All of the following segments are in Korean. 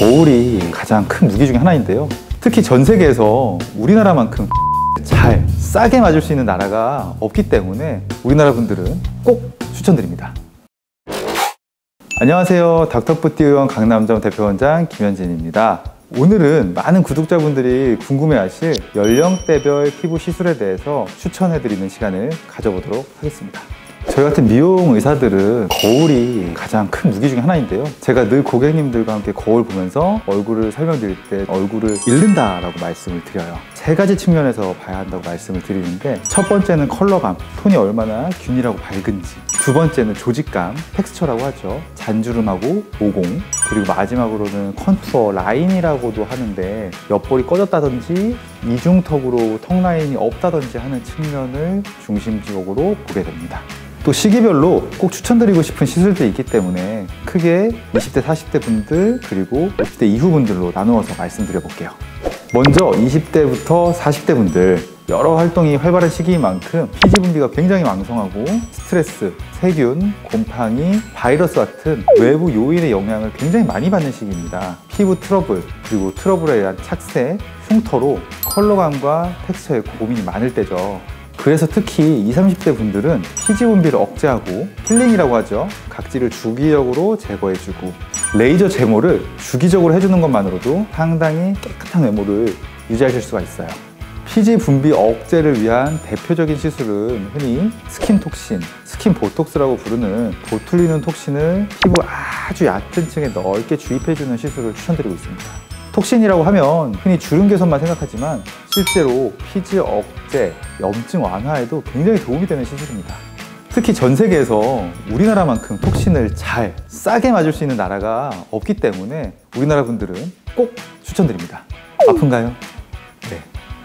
거울이 가장 큰 무기 중에 하나인데요. 특히 전 세계에서 우리나라만큼 잘 싸게 맞을 수 있는 나라가 없기 때문에 우리나라 분들은 꼭 추천드립니다. 안녕하세요. 닥터푸티 의원 강남점 대표원장 김현진입니다. 오늘은 많은 구독자분들이 궁금해하실 연령대별 피부 시술에 대해서 추천해드리는 시간을 가져보도록 하겠습니다. 저희 같은 미용 의사들은 거울이 가장 큰 무기 중에 하나인데요. 제가 늘 고객님들과 함께 거울 보면서 얼굴을 설명드릴 때 얼굴을 잃는다라고 말씀을 드려요. 세 가지 측면에서 봐야 한다고 말씀을 드리는데, 첫 번째는 컬러감, 톤이 얼마나 균일하고 밝은지, 두 번째는 조직감, 텍스처라고 하죠. 잔주름하고 모공, 그리고 마지막으로는 컨투어, 라인이라고도 하는데 옆볼이 꺼졌다든지 이중턱으로 턱 라인이 없다든지 하는 측면을 중심적으로 보게 됩니다. 또 시기별로 꼭 추천드리고 싶은 시술들이 있기 때문에 크게 20대, 40대 분들 그리고 50대 이후 분들로 나누어서 말씀드려 볼게요. 먼저 20대부터 40대 분들, 여러 활동이 활발한 시기인 만큼 피지 분비가 굉장히 왕성하고 스트레스, 세균, 곰팡이, 바이러스 같은 외부 요인의 영향을 굉장히 많이 받는 시기입니다. 피부 트러블, 그리고 트러블에 의한 착색, 흉터로 컬러감과 텍스처에 고민이 많을 때죠. 그래서 특히 20, 30대 분들은 피지 분비를 억제하고 필링이라고 하죠. 각질을 주기적으로 제거해주고 레이저 제모를 주기적으로 해주는 것만으로도 상당히 깨끗한 외모를 유지하실 수가 있어요. 피지 분비 억제를 위한 대표적인 시술은 흔히 스킨톡신, 스킨보톡스라고 부르는 보툴리눔 톡신을 피부 아주 얕은 층에 넓게 주입해주는 시술을 추천드리고 있습니다. 톡신이라고 하면 흔히 주름 개선만 생각하지만 실제로 피지 억제, 염증 완화에도 굉장히 도움이 되는 시술입니다. 특히 전 세계에서 우리나라만큼 톡신을 잘 싸게 맞을 수 있는 나라가 없기 때문에 우리나라 분들은 꼭 추천드립니다. 아픈가요? 네,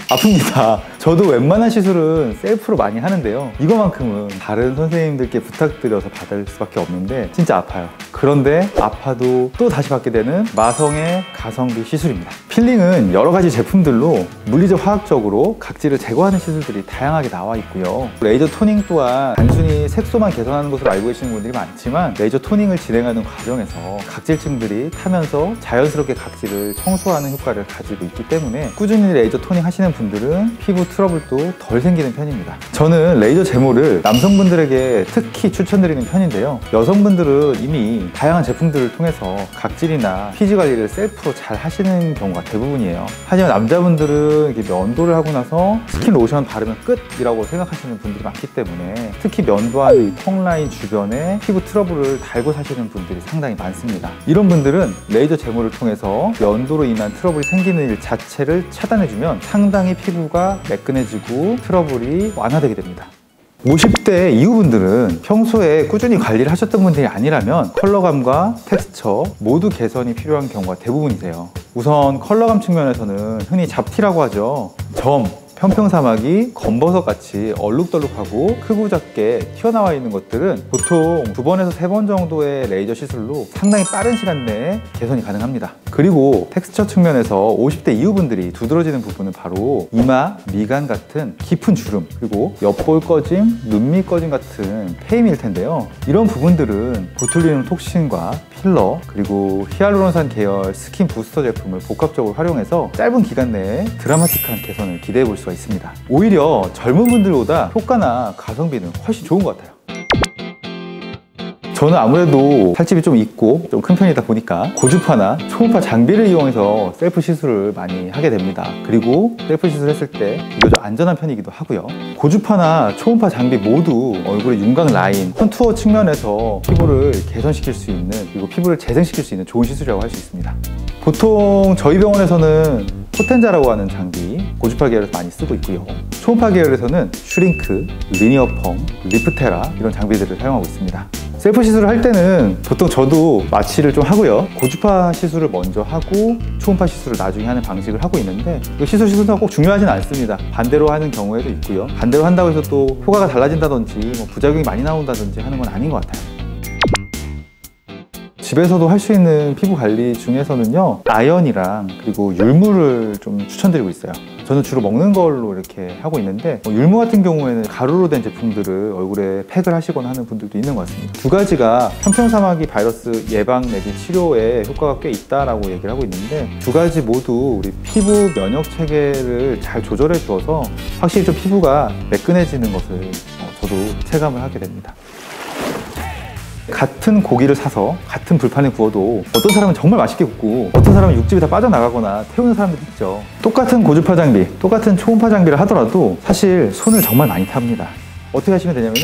아픕니다. 저도 웬만한 시술은 셀프로 많이 하는데요, 이거만큼은 다른 선생님들께 부탁드려서 받을 수밖에 없는데 진짜 아파요. 그런데 아파도 또 다시 받게 되는 마성의 가성비 시술입니다. 필링은 여러 가지 제품들로 물리적 화학적으로 각질을 제거하는 시술들이 다양하게 나와 있고요. 레이저 토닝 또한 단순히 색소만 개선하는 것으로 알고 계시는 분들이 많지만 레이저 토닝을 진행하는 과정에서 각질층들이 타면서 자연스럽게 각질을 청소하는 효과를 가지고 있기 때문에 꾸준히 레이저 토닝 하시는 분들은 피부 트러블도 덜 생기는 편입니다. 저는 레이저 제모를 남성분들에게 특히 추천드리는 편인데요, 여성분들은 이미 다양한 제품들을 통해서 각질이나 피지 관리를 셀프로 잘 하시는 경우가 대부분이에요. 하지만 남자분들은 이렇게 면도를 하고 나서 스킨 로션 바르면 끝이라고 생각하시는 분들이 많기 때문에 특히 면도한 턱 라인 주변에 피부 트러블을 달고 사시는 분들이 상당히 많습니다. 이런 분들은 레이저 제모를 통해서 면도로 인한 트러블이 생기는 일 자체를 차단해주면 상당히 피부가 매끈해지고 트러블이 완화되게 됩니다. 50대 이후 분들은 평소에 꾸준히 관리를 하셨던 분들이 아니라면 컬러감과 텍스처 모두 개선이 필요한 경우가 대부분이세요. 우선 컬러감 측면에서는 흔히 잡티라고 하죠. 점, 편평사막이 검버섯 같이 얼룩덜룩하고 크고 작게 튀어나와 있는 것들은 보통 2번에서 3번 정도의 레이저 시술로 상당히 빠른 시간 내에 개선이 가능합니다. 그리고 텍스처 측면에서 50대 이후 분들이 두드러지는 부분은 바로 이마, 미간 같은 깊은 주름, 그리고 옆볼 꺼짐, 눈밑 꺼짐 같은 페임일 텐데요, 이런 부분들은 보툴리눔 톡신과 필러, 그리고 히알루론산 계열 스킨 부스터 제품을 복합적으로 활용해서 짧은 기간 내에 드라마틱한 개선을 기대해 볼 수가 있습니다. 오히려 젊은 분들보다 효과나 가성비는 훨씬 좋은 것 같아요. 저는 아무래도 살집이 좀 있고 좀 큰 편이다 보니까 고주파나 초음파 장비를 이용해서 셀프 시술을 많이 하게 됩니다. 그리고 셀프 시술을 했을 때 비교적 안전한 편이기도 하고요. 고주파나 초음파 장비 모두 얼굴의 윤곽 라인, 컨투어 측면에서 피부를 개선시킬 수 있는, 그리고 피부를 재생시킬 수 있는 좋은 시술이라고 할 수 있습니다. 보통 저희 병원에서는 포텐자라고 하는 장비, 고주파 계열에서 많이 쓰고 있고요. 초음파 계열에서는 슈링크, 리니어 펌, 리프테라 이런 장비들을 사용하고 있습니다. 셀프 시술을 할 때는 보통 저도 마취를 좀 하고요, 고주파 시술을 먼저 하고 초음파 시술을 나중에 하는 방식을 하고 있는데, 시술 시술도 꼭 중요하진 않습니다. 반대로 하는 경우에도 있고요. 반대로 한다고 해서 또 효과가 달라진다든지 부작용이 많이 나온다든지 하는 건 아닌 것 같아요. 집에서도 할 수 있는 피부 관리 중에서는요, 아연이랑 그리고 율무를 좀 추천드리고 있어요. 저는 주로 먹는 걸로 이렇게 하고 있는데 율무 같은 경우에는 가루로 된 제품들을 얼굴에 팩을 하시거나 하는 분들도 있는 것 같습니다. 두 가지가 편평사마귀 바이러스 예방 내지 치료에 효과가 꽤 있다라고 얘기를 하고 있는데 두 가지 모두 우리 피부 면역 체계를 잘 조절해 주어서 확실히 좀 피부가 매끈해지는 것을 저도 체감을 하게 됩니다. 같은 고기를 사서 같은 불판에 구워도 어떤 사람은 정말 맛있게 굽고 어떤 사람은 육즙이 다 빠져나가거나 태우는 사람들이 있죠. 똑같은 고주파 장비, 똑같은 초음파 장비를 하더라도 사실 손을 정말 많이 탑니다. 어떻게 하시면 되냐면은